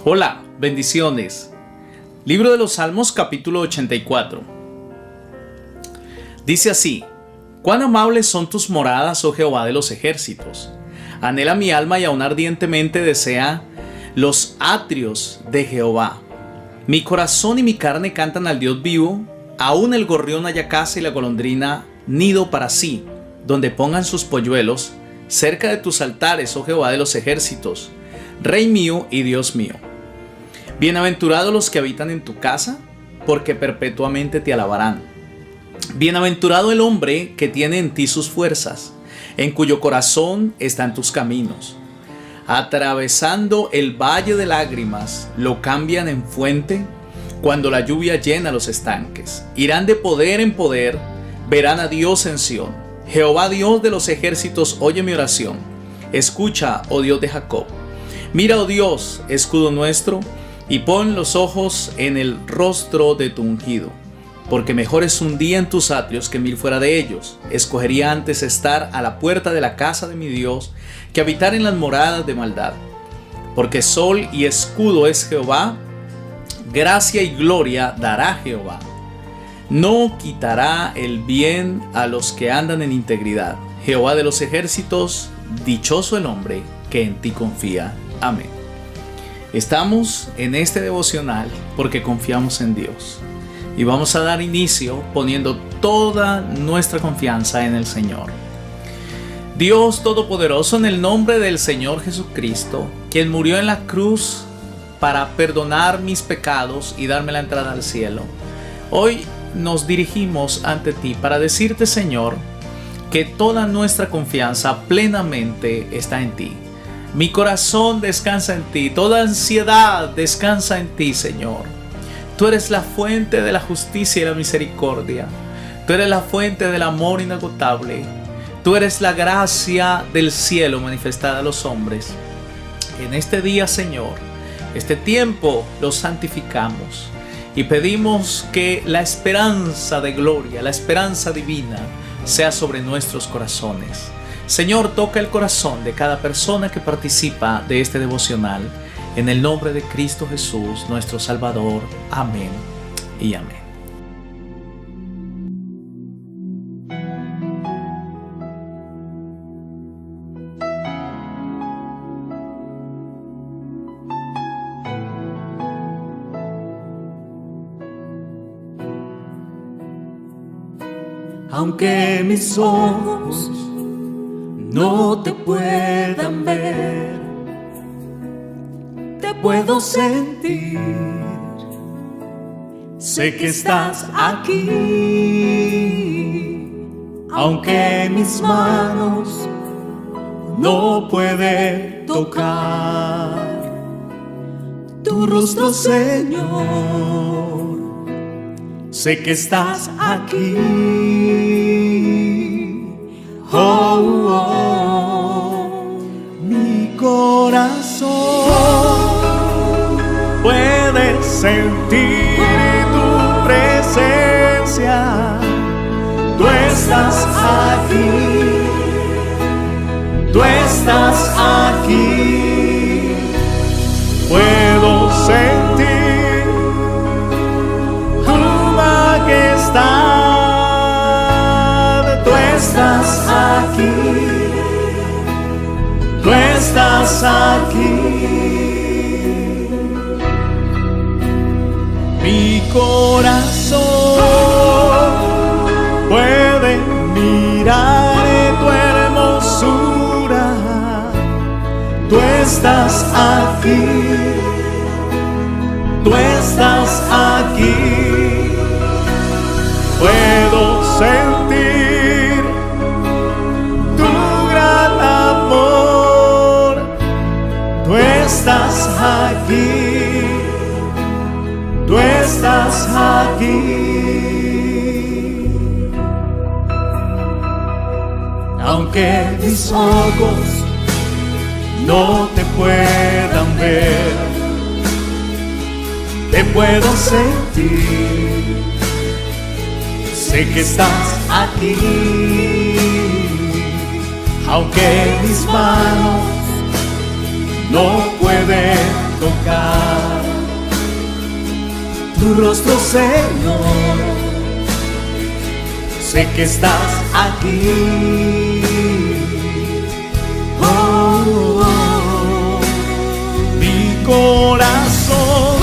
Hola, bendiciones. Libro de los Salmos, capítulo 84. Dice así: Cuán amables son tus moradas, oh Jehová de los ejércitos. Anhela mi alma y aún ardientemente desea los atrios de Jehová. Mi corazón y mi carne cantan al Dios vivo. Aún el gorrión halla casa y la golondrina nido para sí, donde pongan sus polluelos, cerca de tus altares, oh Jehová de los ejércitos, Rey mío y Dios mío. Bienaventurados los que habitan en tu casa, porque perpetuamente te alabarán. Bienaventurado el hombre que tiene en ti sus fuerzas, en cuyo corazón están tus caminos. Atravesando el valle de lágrimas, lo cambian en fuente, cuando la lluvia llena los estanques. Irán de poder en poder, verán a Dios en Sión. Jehová Dios de los ejércitos, oye mi oración. Escucha, oh Dios de Jacob. Mira, oh Dios, escudo nuestro, y pon los ojos en el rostro de tu ungido. Porque mejor es un día en tus atrios que 1000 fuera de ellos. Escogería antes estar a la puerta de la casa de mi Dios, que habitar en las moradas de maldad. Porque sol y escudo es Jehová, gracia y gloria dará Jehová. No quitará el bien a los que andan en integridad. Jehová de los ejércitos, dichoso el hombre que en ti confía. Amén. Estamos en este devocional porque confiamos en Dios. Y vamos a dar inicio poniendo toda nuestra confianza en el Señor. Dios Todopoderoso, en el nombre del Señor Jesucristo, quien murió en la cruz para perdonar mis pecados y darme la entrada al cielo, hoy nos dirigimos ante ti para decirte, Señor, que toda nuestra confianza plenamente está en ti. Mi corazón descansa en ti, toda ansiedad descansa en ti, Señor. Tú eres la fuente de la justicia y la misericordia. Tú eres la fuente del amor inagotable. Tú eres la gracia del cielo manifestada a los hombres. En este día, Señor, este tiempo lo santificamos y pedimos que la esperanza de gloria, la esperanza divina, sea sobre nuestros corazones. Señor, toca el corazón de cada persona que participa de este devocional. En el nombre de Cristo Jesús, nuestro Salvador. Amén y amén. Aunque mis ojos no te puedan ver, te puedo sentir. Sé que estás aquí. Aunque mis manos no pueden tocar tu rostro, Señor, sé que estás aquí. Oh, oh, mi corazón puede sentir tu presencia. Tú estás aquí, tú estás aquí. Puedo sentir tu majestad. Tú estás aquí, tú estás aquí. Mi corazón puede mirar tu hermosura. Tú estás aquí, tú estás aquí. Puedo sentir tu gran amor. Tú estás aquí, tú estás aquí. Aunque mis ojos no te puedan ver, te puedo sentir. Sé que estás aquí. Aunque mis manos no pueden tocar tu rostro, Señor. Sé que estás aquí. Oh, oh, oh. Mi corazón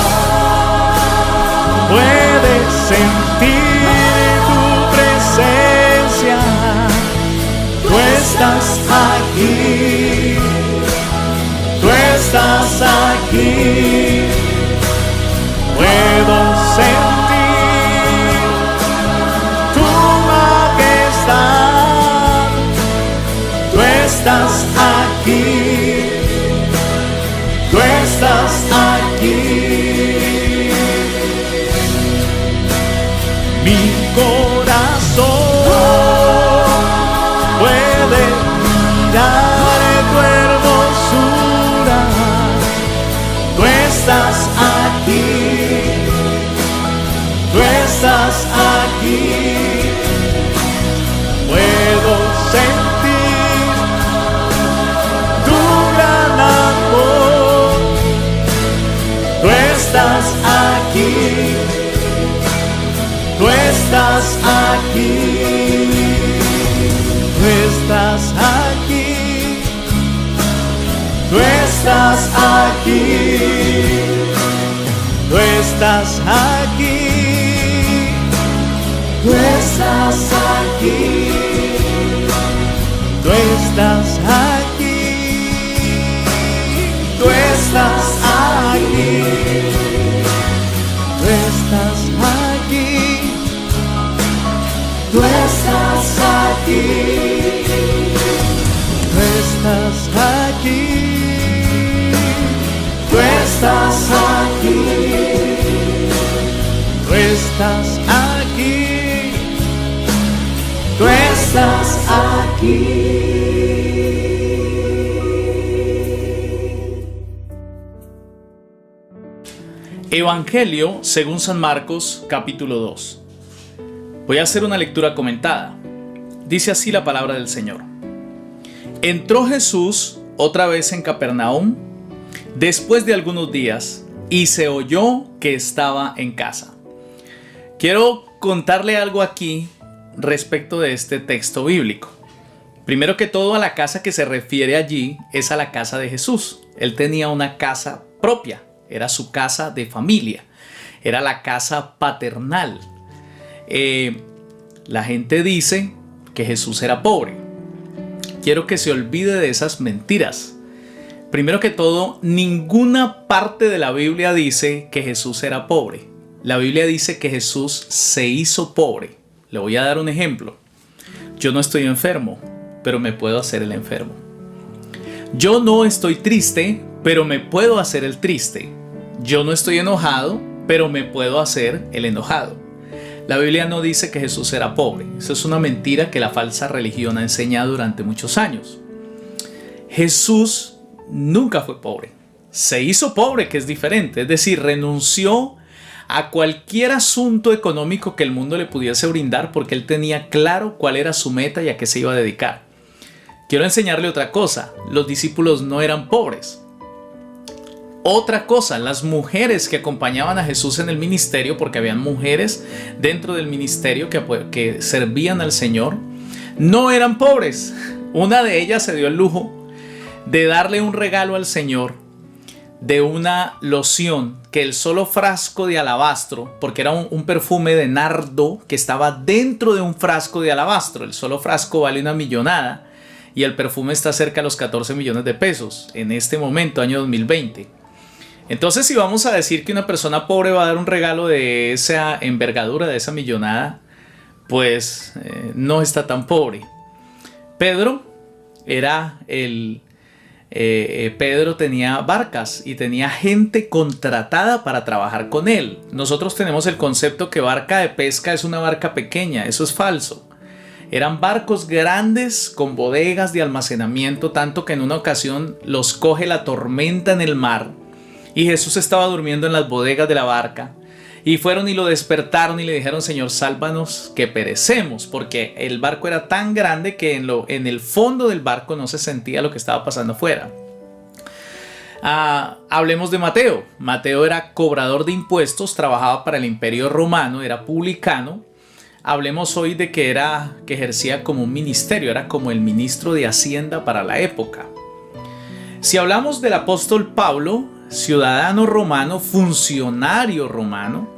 puede sentir tu presencia. Tú estás aquí. Tú estás aquí. Puedo sentir tu majestad. Tú estás aquí. Tú estás aquí. Mi corazón puede mirar tu hermosura. Tú estás aquí. Tú estás aquí. Puedo sentir tu gran amor. Tú estás aquí. Tú estás aquí. Tú estás aquí. Tú estás aquí. Tú estás aquí. Tú estás aquí. Tú estás aquí. Tú estás aquí. Tú estás aquí. Tú estás aquí. Tú estás aquí. Tú estás aquí. Tú estás aquí. Tú estás aquí. Evangelio según San Marcos, capítulo 2. Voy a hacer una lectura comentada. Dice así la palabra del Señor. Entró Jesús otra vez en Capernaum después de algunos días y se oyó que estaba en casa. Quiero contarle algo aquí respecto de este texto bíblico. Primero que todo, a la casa que se refiere allí es a la casa de Jesús. Él tenía una casa propia, era su casa de familia, era la casa paternal. La gente dice que Jesús era pobre. Quiero que se olvide de esas mentiras. Primero que todo, ninguna parte de la Biblia dice que Jesús era pobre. La Biblia dice que Jesús se hizo pobre. Le voy a dar un ejemplo. Yo no estoy enfermo, pero me puedo hacer el enfermo. Yo no estoy triste, pero me puedo hacer el triste. Yo no estoy enojado, pero me puedo hacer el enojado. La Biblia no dice que Jesús era pobre. Eso es una mentira que la falsa religión ha enseñado durante muchos años. Jesús nunca fue pobre. Se hizo pobre, que es diferente. Es decir, renunció a cualquier asunto económico que el mundo le pudiese brindar porque él tenía claro cuál era su meta y a qué se iba a dedicar. Quiero enseñarle otra cosa. Los discípulos no eran pobres. Otra cosa, las mujeres que acompañaban a Jesús en el ministerio, porque habían mujeres dentro del ministerio que servían al Señor, no eran pobres. Una de ellas se dio el lujo de darle un regalo al Señor de una loción que el solo frasco de alabastro, porque era un perfume de nardo que estaba dentro de un frasco de alabastro, el solo frasco vale una millonada y el perfume está cerca de los 14 millones de pesos en este momento, año 2020. Entonces, si vamos a decir que una persona pobre va a dar un regalo de esa envergadura, de esa millonada, pues no está tan pobre. Pedro Pedro tenía barcas y tenía gente contratada para trabajar con él. Nosotros tenemos el concepto que barca de pesca es una barca pequeña. Eso es falso. Eran barcos grandes con bodegas de almacenamiento, tanto que en una ocasión los coge la tormenta en el mar y Jesús estaba durmiendo en las bodegas de la barca. Y fueron y lo despertaron y le dijeron: Señor, sálvanos que perecemos, porque el barco era tan grande que en el fondo del barco no se sentía lo que estaba pasando afuera. Hablemos de Mateo. Mateo era cobrador de impuestos, trabajaba para el Imperio Romano, era publicano. Hablemos hoy de que ejercía como un ministerio, era como el ministro de Hacienda para la época. Si hablamos del apóstol Pablo, ciudadano romano, funcionario romano,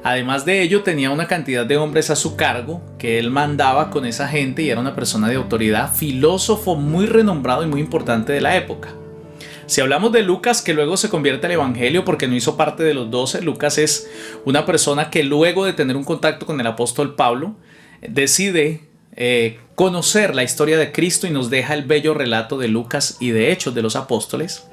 además de ello tenía una cantidad de hombres a su cargo que él mandaba con esa gente y era una persona de autoridad, filósofo muy renombrado y muy importante de la época. Si hablamos de Lucas, que luego se convierte al evangelio porque no hizo parte de los 12, Lucas es una persona que luego de tener un contacto con el apóstol Pablo decide conocer la historia de Cristo y nos deja el bello relato de Lucas y de Hechos de los Apóstoles.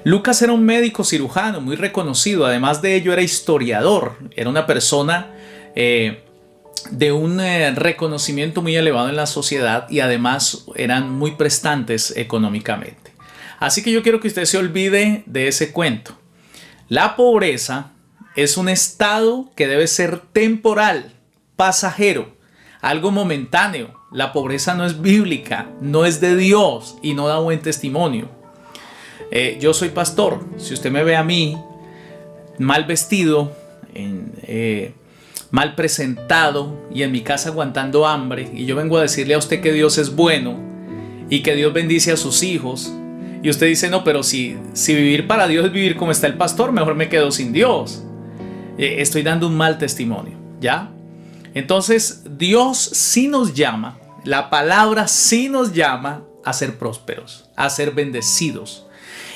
Lucas era un médico cirujano muy reconocido, además de ello era historiador, era una persona de un reconocimiento muy elevado en la sociedad y además eran muy prestantes económicamente. Así que yo quiero que usted se olvide de ese cuento. La pobreza es un estado que debe ser temporal, pasajero, algo momentáneo. La pobreza no es bíblica, no es de Dios y no da buen testimonio. Yo soy pastor. Si usted me ve a mí mal vestido, mal presentado y en mi casa aguantando hambre, y yo vengo a decirle a usted que Dios es bueno y que Dios bendice a sus hijos, y usted dice, no, pero si vivir para Dios es vivir como está el pastor, mejor me quedo sin Dios. Estoy dando un mal testimonio, ¿ya? Entonces, Dios sí nos llama, la palabra sí nos llama a ser prósperos, a ser bendecidos.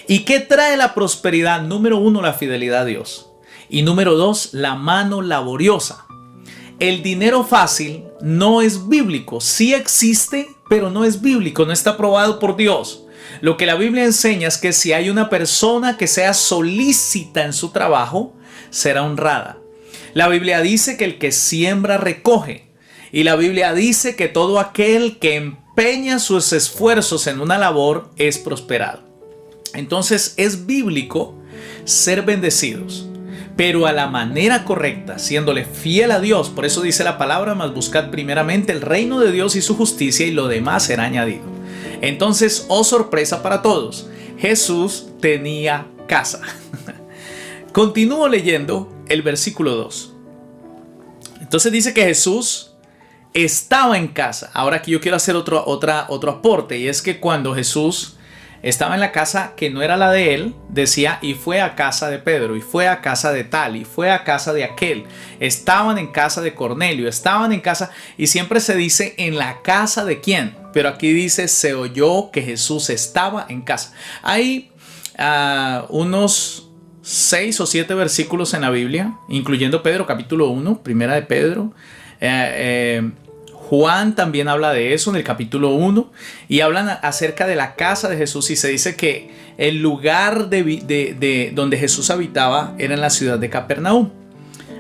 ¿Y qué trae la prosperidad? Número 1, la fidelidad a Dios. Y número 2, la mano laboriosa. El dinero fácil no es bíblico, sí existe, pero no es bíblico, no está aprobado por Dios. Lo que la Biblia enseña es que si hay una persona que sea solícita en su trabajo, será honrada. La Biblia dice que el que siembra recoge. Y la Biblia dice que todo aquel que empeña sus esfuerzos en una labor es prosperado. Entonces es bíblico ser bendecidos, pero a la manera correcta, siéndole fiel a Dios. Por eso dice la palabra, mas buscad primeramente el reino de Dios y su justicia y lo demás será añadido. Entonces, oh sorpresa para todos, Jesús tenía casa. Continúo leyendo el versículo 2. Entonces dice que Jesús estaba en casa. Ahora aquí yo quiero hacer otro aporte, y es que cuando Jesús estaba en la casa que no era la de él, decía, y fue a casa de Pedro, y fue a casa de tal, y fue a casa de aquel. Estaban en casa de Cornelio, estaban en casa, y siempre se dice en la casa de quién, pero aquí dice, se oyó que Jesús estaba en casa. Hay unos 6 o 7 versículos en la Biblia, incluyendo Pedro, capítulo 1, primera de Pedro, Juan también habla de eso en el capítulo 1 y hablan acerca de la casa de Jesús, y se dice que el lugar de donde Jesús habitaba era en la ciudad de Capernaum.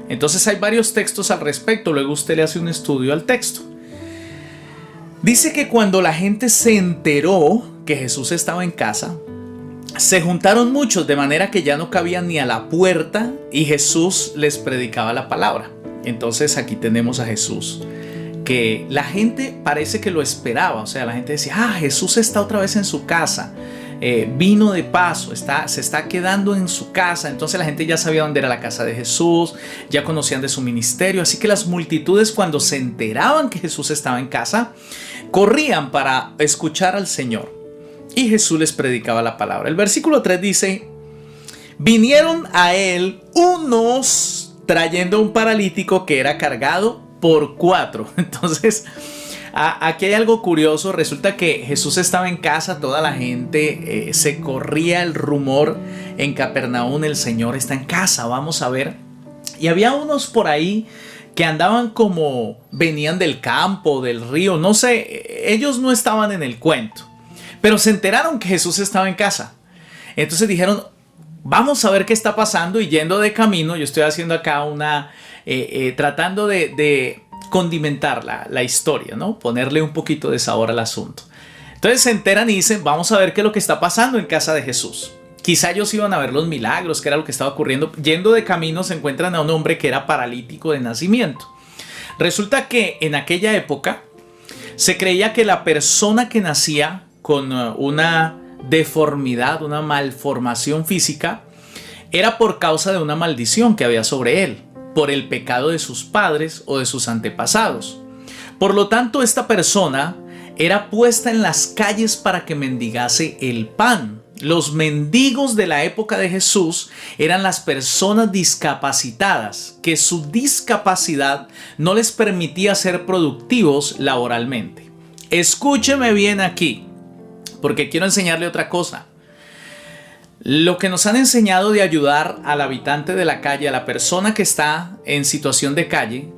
Entonces hay varios textos al respecto, luego usted le hace un estudio al texto. Dice que cuando la gente se enteró que Jesús estaba en casa, se juntaron muchos de manera que ya no cabían ni a la puerta y Jesús les predicaba la palabra. Entonces aquí tenemos a Jesús, que la gente parece que lo esperaba, o sea, la gente decía, Jesús está otra vez en su casa, vino de paso, se está quedando en su casa. Entonces la gente ya sabía dónde era la casa de Jesús, ya conocían de su ministerio, así que las multitudes, cuando se enteraban que Jesús estaba en casa, corrían para escuchar al Señor, y Jesús les predicaba la palabra. El versículo 3 dice, vinieron a él unos trayendo un paralítico que era cargado por 4. Entonces aquí hay algo curioso. Resulta que Jesús estaba en casa, toda la gente se corría el rumor en Capernaum, el Señor está en casa, vamos a ver. Y había unos por ahí que andaban como venían del campo, del río, no sé, ellos no estaban en el cuento, pero se enteraron que Jesús estaba en casa. Entonces dijeron, vamos a ver qué está pasando, y yendo de camino, yo estoy haciendo acá tratando de condimentar la historia, ¿no? Ponerle un poquito de sabor al asunto. Entonces se enteran y dicen, vamos a ver qué es lo que está pasando en casa de Jesús. Quizá ellos iban a ver los milagros, que era lo que estaba ocurriendo. Yendo de camino se encuentran a un hombre que era paralítico de nacimiento. Resulta que en aquella época se creía que la persona que nacía con una deformidad, una malformación física, era por causa de una maldición que había sobre él, por el pecado de sus padres o de sus antepasados. Por lo tanto, esta persona era puesta en las calles para que mendigase el pan. Los mendigos de la época de Jesús eran las personas discapacitadas, que su discapacidad no les permitía ser productivos laboralmente. Escúcheme bien aquí, porque quiero enseñarle otra cosa. Lo que nos han enseñado de ayudar al habitante de la calle, a la persona que está en situación de calle,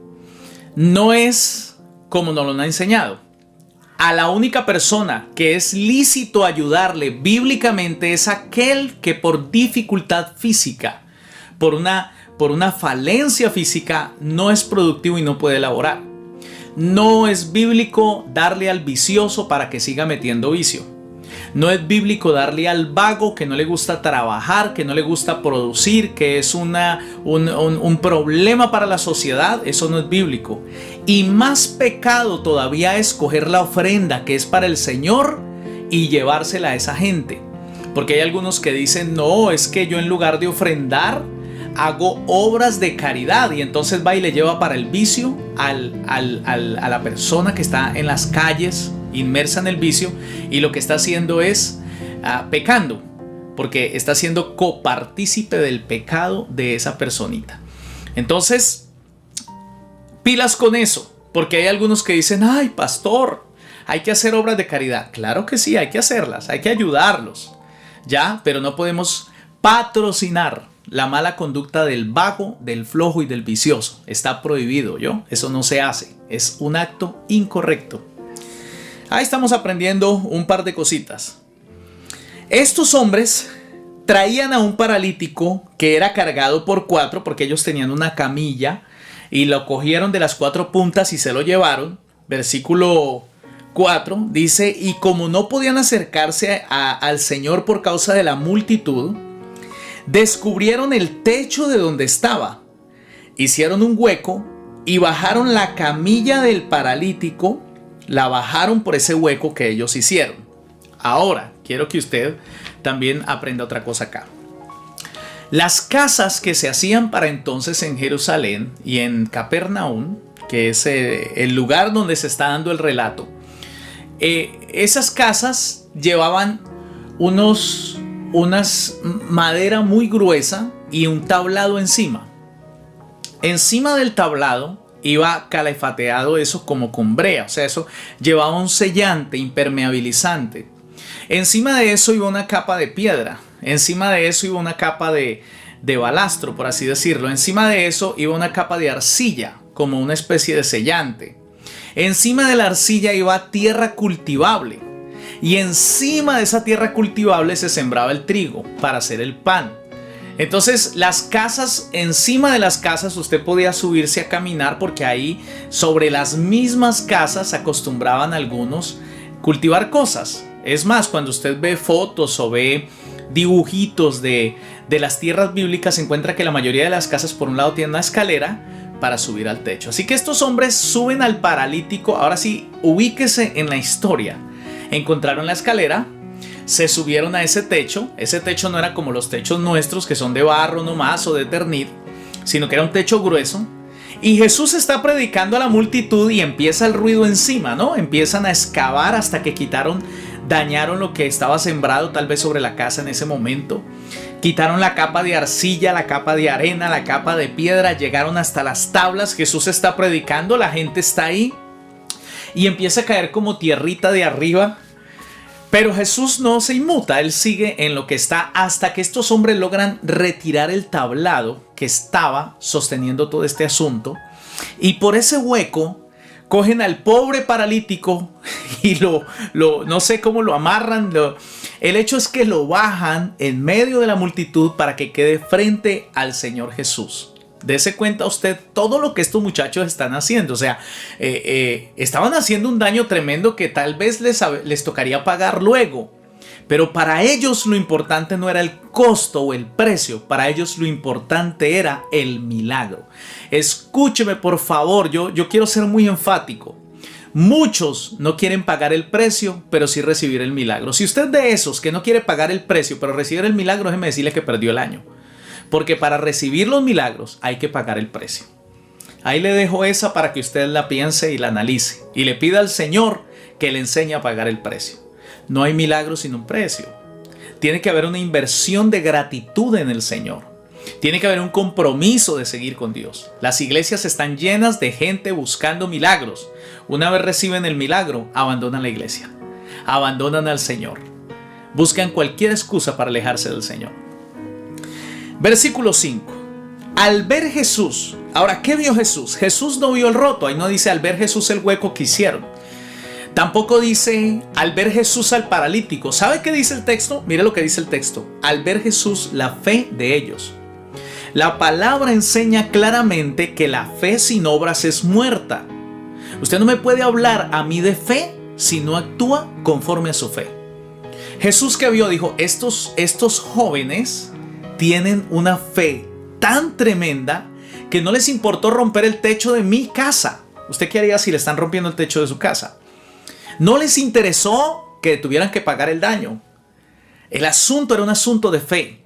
no es como nos lo han enseñado. A la única persona que es lícito ayudarle bíblicamente es aquel que por dificultad física, por una falencia física, no es productivo y no puede laborar. No es bíblico darle al vicioso para que siga metiendo vicio. No es bíblico darle al vago que no le gusta trabajar, que no le gusta producir, que es un problema para la sociedad. Eso no es bíblico. Y más pecado todavía es coger la ofrenda que es para el Señor y llevársela a esa gente. Porque hay algunos que dicen, no, es que yo en lugar de ofrendar hago obras de caridad, y entonces va y le lleva para el vicio a la persona que está en las calles inmersa en el vicio, y lo que está haciendo es pecando, porque está siendo copartícipe del pecado de esa personita. Entonces, pilas con eso, porque hay algunos que dicen, ay, pastor, hay que hacer obras de caridad. Claro que sí, hay que hacerlas, hay que ayudarlos, ya, pero no podemos patrocinar la mala conducta del vago, del flojo y del vicioso. Está prohibido, eso no se hace, es un acto incorrecto. Ahí estamos aprendiendo un par de cositas. Estos hombres traían a un paralítico que era cargado por 4, porque ellos tenían una camilla y lo cogieron de las 4 puntas y se lo llevaron. Versículo 4 dice, y como no podían acercarse al Señor por causa de la multitud, descubrieron el techo de donde estaba, hicieron un hueco y bajaron la camilla del paralítico. La bajaron por ese hueco que ellos hicieron. Ahora, quiero que usted también aprenda otra cosa acá. Las casas que se hacían para entonces en Jerusalén y en Capernaum, que es el lugar donde se está dando el relato, esas casas llevaban unas madera muy gruesa y un tablado encima. Encima del tablado iba calefateado eso como con brea, o sea, eso llevaba un sellante impermeabilizante. Encima de eso iba una capa de piedra, encima de eso iba una capa de balastro, por así decirlo. Encima de eso iba una capa de arcilla, como una especie de sellante. Encima de la arcilla iba tierra cultivable, y encima de esa tierra cultivable se sembraba el trigo para hacer el pan. Entonces las casas, encima de las casas usted podía subirse a caminar, porque ahí sobre las mismas casas acostumbraban algunos cultivar cosas. Es más, cuando usted ve fotos o ve dibujitos de las tierras bíblicas, se encuentra que la mayoría de las casas por un lado tienen una escalera para subir al techo. Así que estos hombres suben al paralítico. Ahora sí, ubíquese en la historia. Encontraron la escalera, se subieron a ese techo. Ese techo no era como los techos nuestros, que son de barro nomás o de ternit, sino que era un techo grueso. Y Jesús está predicando a la multitud y empieza el ruido encima, ¿no? Empiezan a excavar hasta que dañaron lo que estaba sembrado tal vez sobre la casa en ese momento. Quitaron la capa de arcilla, la capa de arena, la capa de piedra, llegaron hasta las tablas. Jesús está predicando, la gente está ahí y empieza a caer como tierrita de arriba. Pero Jesús no se inmuta, él sigue en lo que está hasta que estos hombres logran retirar el tablado que estaba sosteniendo todo este asunto. Y por ese hueco cogen al pobre paralítico y no sé cómo lo amarran. El hecho es que lo bajan en medio de la multitud para que quede frente al Señor Jesús. Dese cuenta usted todo lo que estos muchachos están haciendo. O sea, estaban haciendo un daño tremendo que tal vez les tocaría pagar luego. Pero para ellos lo importante no era el costo o el precio. Para ellos lo importante era el milagro. Escúcheme por favor, yo quiero ser muy enfático. Muchos no quieren pagar el precio, pero sí recibir el milagro. Si usted es de esos que no quiere pagar el precio, pero recibir el milagro, déjeme decirle que perdió el año. Porque para recibir los milagros hay que pagar el precio. Ahí le dejo esa para que usted la piense y la analice. Y le pida al Señor que le enseñe a pagar el precio. No hay milagro sin un precio. Tiene que haber una inversión de gratitud en el Señor. Tiene que haber un compromiso de seguir con Dios. Las iglesias están llenas de gente buscando milagros. Una vez reciben el milagro, abandonan la iglesia. Abandonan al Señor. Buscan cualquier excusa para alejarse del Señor. Versículo 5. Al ver Jesús. Ahora, ¿qué vio Jesús? Jesús no vio el roto. Ahí no dice al ver Jesús el hueco que hicieron. Tampoco dice al ver Jesús al paralítico. ¿Sabe qué dice el texto? Mire lo que dice el texto. Al ver Jesús la fe de ellos. La palabra enseña claramente que la fe sin obras es muerta. Usted no me puede hablar a mí de fe si no actúa conforme a su fe. Jesús que vio dijo, estos jóvenes tienen una fe tan tremenda que no les importó romper el techo de mi casa. ¿Usted qué haría si le están rompiendo el techo de su casa? No les interesó que tuvieran que pagar el daño. El asunto era un asunto de fe.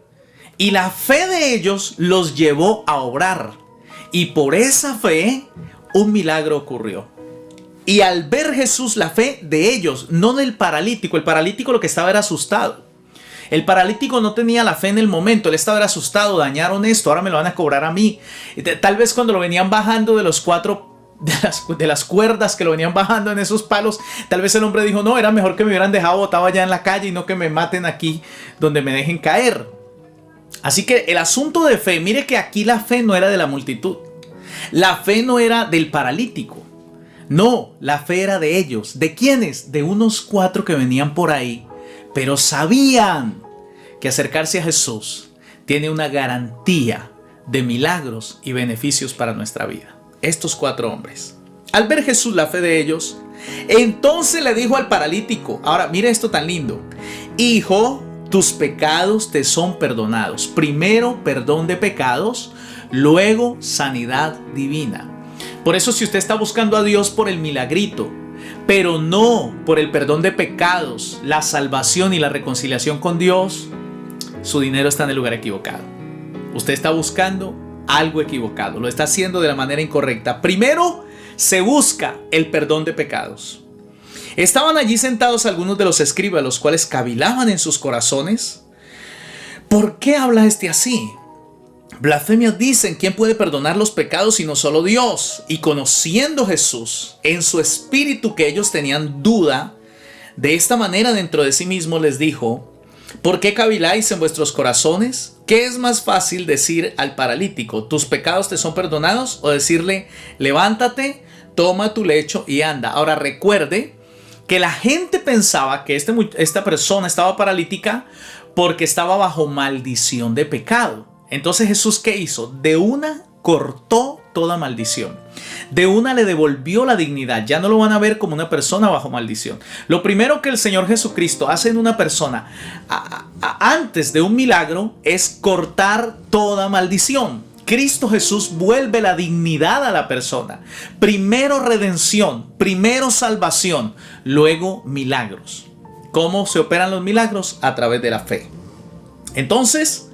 Y la fe de ellos los llevó a obrar. Y por esa fe, un milagro ocurrió. Y al ver Jesús la fe de ellos, no del paralítico. El paralítico lo que estaba era asustado. El paralítico no tenía la fe en el momento. Él estaba asustado. Dañaron esto, ahora me lo van a cobrar a mí. Tal vez cuando lo venían bajando de los de las cuerdas que lo venían bajando en esos palos, tal vez el hombre dijo, no, era mejor que me hubieran dejado botado allá en la calle y no que me maten aquí donde me dejen caer. Así que el asunto de fe, mire que aquí la fe no era de la multitud. La fe no era del paralítico. No, la fe era de ellos. ¿De quiénes? De unos 4 que venían por ahí, pero sabían que acercarse a Jesús tiene una garantía de milagros y beneficios para nuestra vida. Estos 4 hombres. Al ver Jesús la fe de ellos, entonces le dijo al paralítico, ahora mire esto tan lindo, hijo, tus pecados te son perdonados. Primero perdón de pecados, luego sanidad divina. Por eso si usted está buscando a Dios por el milagrito, pero no por el perdón de pecados, la salvación y la reconciliación con Dios, su dinero está en el lugar equivocado. Usted está buscando algo equivocado, lo está haciendo de la manera incorrecta. Primero se busca el perdón de pecados. Estaban allí sentados algunos de los escribas, los cuales cavilaban en sus corazones. ¿Por qué habla este así? Blasfemias dicen, ¿quién puede perdonar los pecados sino solo Dios? Y conociendo Jesús en su espíritu que ellos tenían duda, de esta manera dentro de sí mismo les dijo, ¿por qué caviláis en vuestros corazones? ¿Qué es más fácil decir al paralítico, tus pecados te son perdonados? O decirle, levántate, toma tu lecho y anda. Ahora recuerde que la gente pensaba que esta persona estaba paralítica porque estaba bajo maldición de pecado. Entonces Jesús, ¿qué hizo? De una cortó toda maldición. De una le devolvió la dignidad. Ya no lo van a ver como una persona bajo maldición. Lo primero que el Señor Jesucristo hace en una persona antes de un milagro es cortar toda maldición. Cristo Jesús vuelve la dignidad a la persona. Primero redención, primero salvación, luego milagros. ¿Cómo se operan los milagros? A través de la fe. Entonces,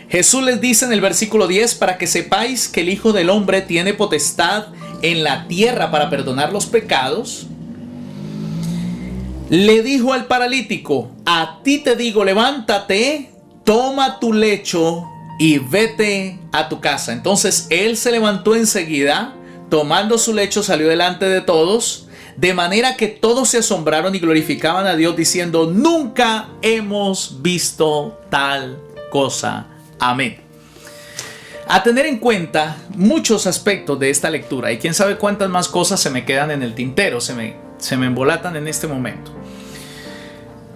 Jesús les dice en el versículo 10, para que sepáis que el Hijo del Hombre tiene potestad en la tierra para perdonar los pecados. Le dijo al paralítico, a ti te digo, levántate, toma tu lecho y vete a tu casa. Entonces él se levantó enseguida, tomando su lecho salió delante de todos, de manera que todos se asombraron y glorificaban a Dios diciendo, nunca hemos visto tal cosa. Amén. A tener en cuenta muchos aspectos de esta lectura, y quién sabe cuántas más cosas se me quedan en el tintero, se me embolatan en este momento.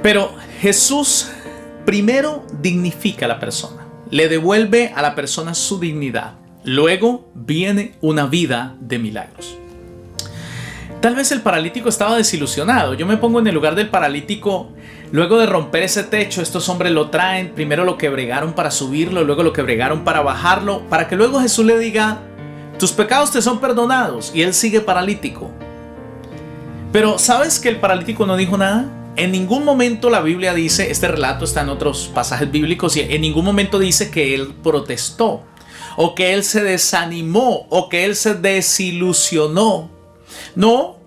Pero Jesús primero dignifica a la persona, le devuelve a la persona su dignidad, luego viene una vida de milagros. Tal vez el paralítico estaba desilusionado. Yo me pongo en el lugar del paralítico. Luego de romper ese techo, estos hombres lo traen. Primero lo que bregaron para subirlo, luego lo que bregaron para bajarlo, para que luego Jesús le diga, tus pecados te son perdonados, y él sigue paralítico. Pero ¿sabes que el paralítico no dijo nada? En ningún momento la Biblia dice, este relato está en otros pasajes bíblicos, y en ningún momento dice que él protestó, o que él se desanimó, o que él se desilusionó. No,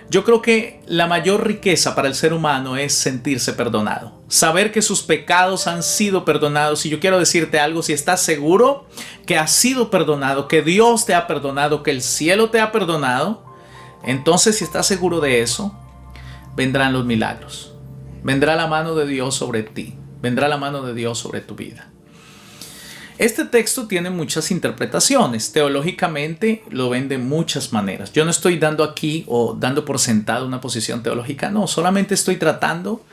yo creo que la mayor riqueza para el ser humano es sentirse perdonado, saber que sus pecados han sido perdonados. Y yo quiero decirte algo: si estás seguro que has sido perdonado, que Dios te ha perdonado, que el cielo te ha perdonado, entonces, si estás seguro de eso, vendrán los milagros. Vendrá la mano de Dios sobre ti. Vendrá la mano de Dios sobre tu vida. Este texto tiene muchas interpretaciones. Teológicamente lo ven de muchas maneras. Yo no estoy dando aquí o dando por sentado una posición teológica. No, solamente estoy tratando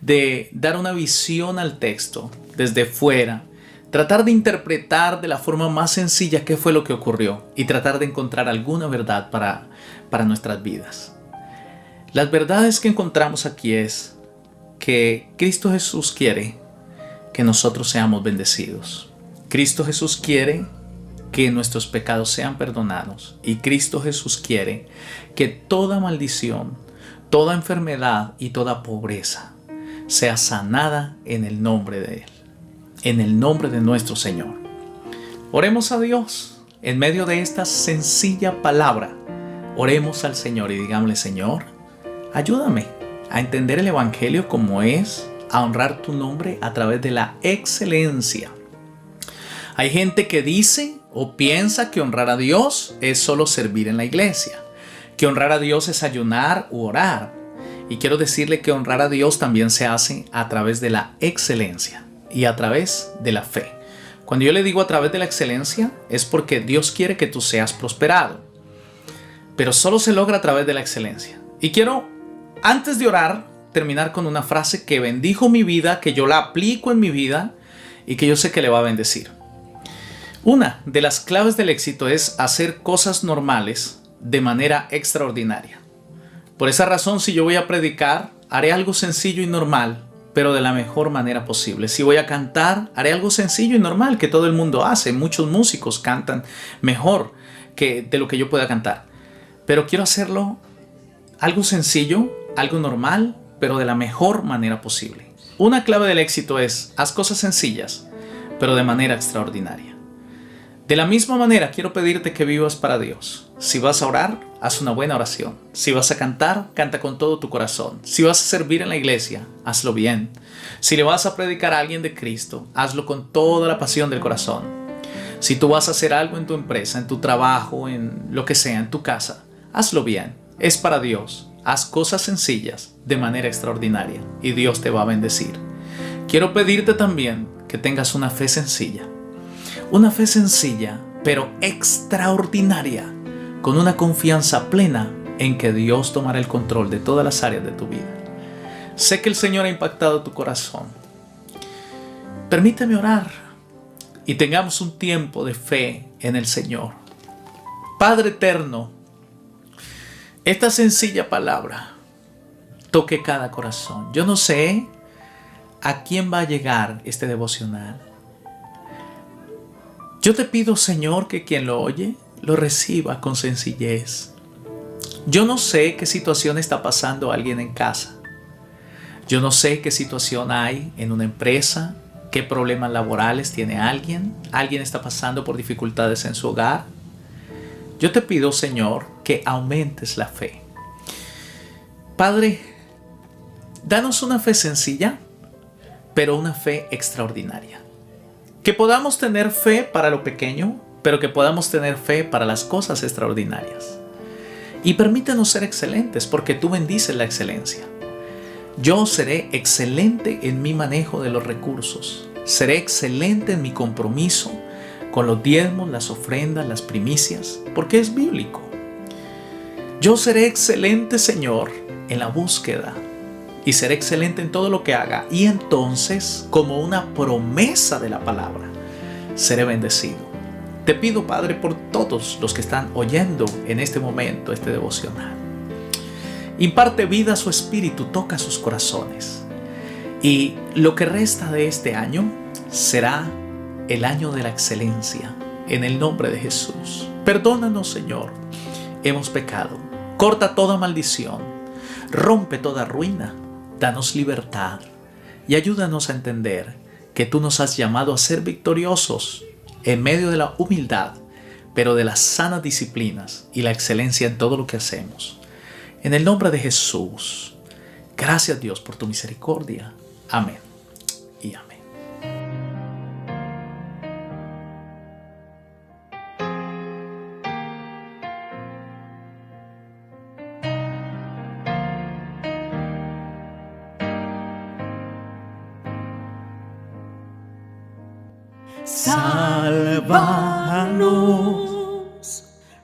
de dar una visión al texto desde fuera. Tratar de interpretar de la forma más sencilla qué fue lo que ocurrió y tratar de encontrar alguna verdad para nuestras vidas. Las verdades que encontramos aquí es que Cristo Jesús quiere que nosotros seamos bendecidos. Cristo Jesús quiere que nuestros pecados sean perdonados, y Cristo Jesús quiere que toda maldición, toda enfermedad y toda pobreza sea sanada en el nombre de Él, en el nombre de nuestro Señor. Oremos a Dios en medio de esta sencilla palabra. Oremos al Señor y digámosle: Señor, ayúdame a entender el Evangelio como es, a honrar tu nombre a través de la excelencia. Hay gente que dice o piensa que honrar a Dios es solo servir en la iglesia, que honrar a Dios es ayunar u orar. Y quiero decirle que honrar a Dios también se hace a través de la excelencia y a través de la fe. Cuando yo le digo a través de la excelencia, es porque Dios quiere que tú seas prosperado, pero solo se logra a través de la excelencia. Y quiero, antes de orar, terminar con una frase que bendijo mi vida, que yo la aplico en mi vida y que yo sé que le va a bendecir. Una de las claves del éxito es hacer cosas normales de manera extraordinaria. Por esa razón, si yo voy a predicar, haré algo sencillo y normal, pero de la mejor manera posible. Si voy a cantar, haré algo sencillo y normal que todo el mundo hace. Muchos músicos cantan mejor de lo que yo pueda cantar. Pero quiero hacerlo algo sencillo, algo normal, pero de la mejor manera posible. Una clave del éxito es: haz cosas sencillas, pero de manera extraordinaria. De la misma manera, quiero pedirte que vivas para Dios. Si vas a orar, haz una buena oración. Si vas a cantar, canta con todo tu corazón. Si vas a servir en la iglesia, hazlo bien. Si le vas a predicar a alguien de Cristo, hazlo con toda la pasión del corazón. Si tú vas a hacer algo en tu empresa, en tu trabajo, en lo que sea, en tu casa, hazlo bien. Es para Dios. Haz cosas sencillas de manera extraordinaria y Dios te va a bendecir. Quiero pedirte también que tengas una fe sencilla. Una fe sencilla, pero extraordinaria, con una confianza plena en que Dios tomará el control de todas las áreas de tu vida. Sé que el Señor ha impactado tu corazón. Permíteme orar y tengamos un tiempo de fe en el Señor. Padre eterno, esta sencilla palabra toque cada corazón. Yo no sé a quién va a llegar este devocional. Yo te pido, Señor, que quien lo oye, lo reciba con sencillez. Yo no sé qué situación está pasando alguien en casa. Yo no sé qué situación hay en una empresa, qué problemas laborales tiene alguien. Alguien está pasando por dificultades en su hogar. Yo te pido, Señor, que aumentes la fe. Padre, danos una fe sencilla, pero una fe extraordinaria. Que podamos tener fe para lo pequeño, pero que podamos tener fe para las cosas extraordinarias. Y permítanos ser excelentes, porque tú bendices la excelencia. Yo seré excelente en mi manejo de los recursos. Seré excelente en mi compromiso con los diezmos, las ofrendas, las primicias, porque es bíblico. Yo seré excelente, Señor, en la búsqueda. Y seré excelente en todo lo que haga. Y entonces, como una promesa de la palabra, seré bendecido. Te pido, Padre, por todos los que están oyendo en este momento este devocional. Imparte vida a su espíritu, toca sus corazones. Y lo que resta de este año será el año de la excelencia. En el nombre de Jesús. Perdónanos, Señor. Hemos pecado. Corta toda maldición. Rompe toda ruina, danos libertad y ayúdanos a entender que tú nos has llamado a ser victoriosos en medio de la humildad, pero de las sanas disciplinas y la excelencia en todo lo que hacemos. En el nombre de Jesús, gracias Dios por tu misericordia. Amén y amén. Sálvanos,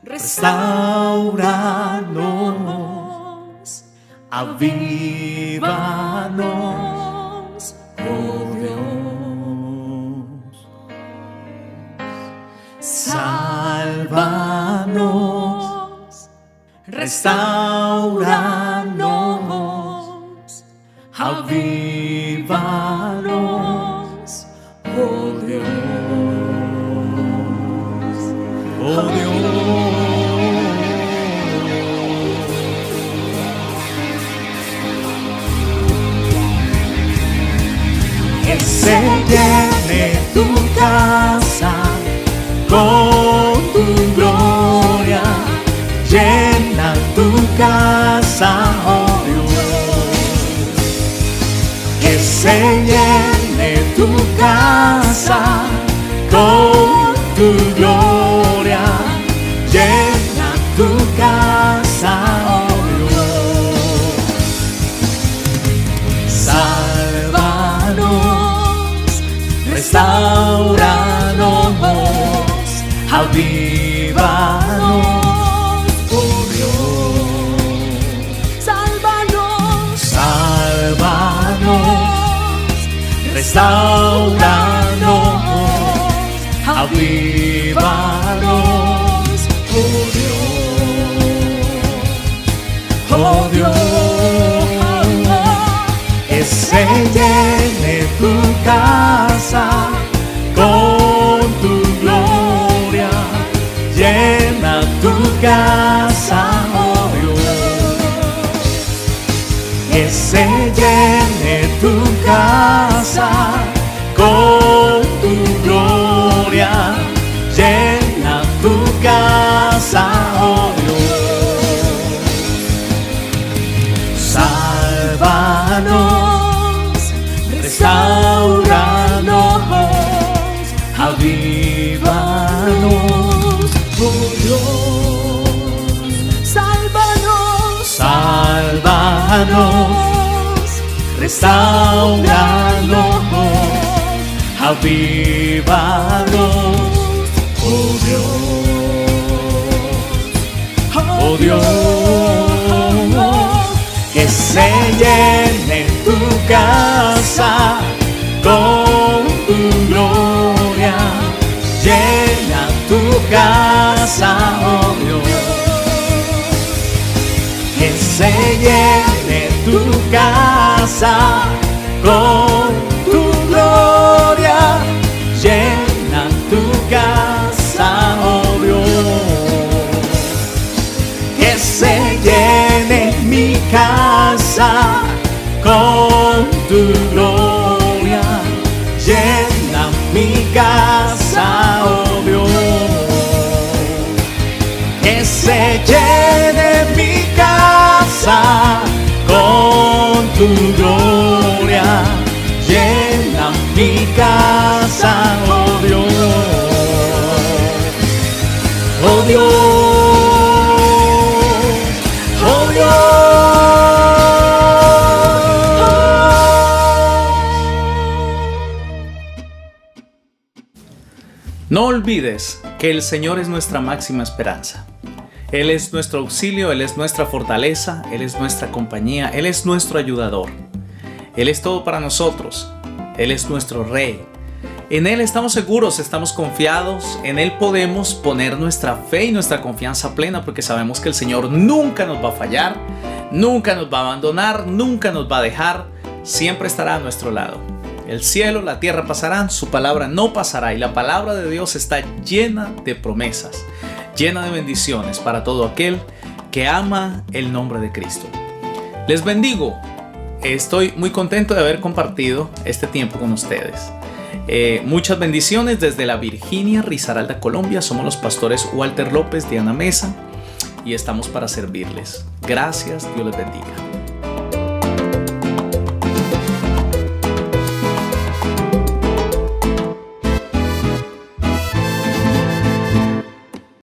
restauranos, avívanos, oh Dios. Sálvanos, restauranos, avívanos, oh Dios. Oh Dios, que se llene tu casa con tu gloria, llena tu casa, oh Dios, que se llene tu casa con tu gloria, llena tu casa, oh Dios. Sálvanos, restauranos, avívanos, oh Dios. Sálvanos, sálvanos, restauranos, avívanos, oh Dios, oh Dios, que se llene tu casa con tu gloria, llena tu casa, oh Dios, que se llene tu casa con tu gloria, llena tu casa, oh Dios. Sálvanos, restauranos, avívanos, oh Dios. Sálvanos, sálvanos, restauranos, avívanos, oh Dios, oh Dios, que se llene tu casa con tu gloria, llena tu casa, oh Dios, que se llene tu casa con tu gloria, llena tu casa, oh Dios, que se llene mi casa con tu gloria, llena mi casa, oh Dios, que se llene mi casa con tu gloria, llena mi casa, oh Dios, oh Dios, oh Dios. No olvides que el Señor es nuestra máxima esperanza. Él es nuestro auxilio, Él es nuestra fortaleza, Él es nuestra compañía, Él es nuestro ayudador. Él es todo para nosotros, Él es nuestro Rey. En Él estamos seguros, estamos confiados, en Él podemos poner nuestra fe y nuestra confianza plena porque sabemos que el Señor nunca nos va a fallar, nunca nos va a abandonar, nunca nos va a dejar, siempre estará a nuestro lado. El cielo, la tierra pasarán, su palabra no pasará y la palabra de Dios está llena de promesas, llena de bendiciones para todo aquel que ama el nombre de Cristo. Les bendigo. Estoy muy contento de haber compartido este tiempo con ustedes. Muchas bendiciones desde la Virginia, Risaralda, Colombia. Somos los pastores Walter López, Diana Mesa, y estamos para servirles. Gracias, Dios les bendiga.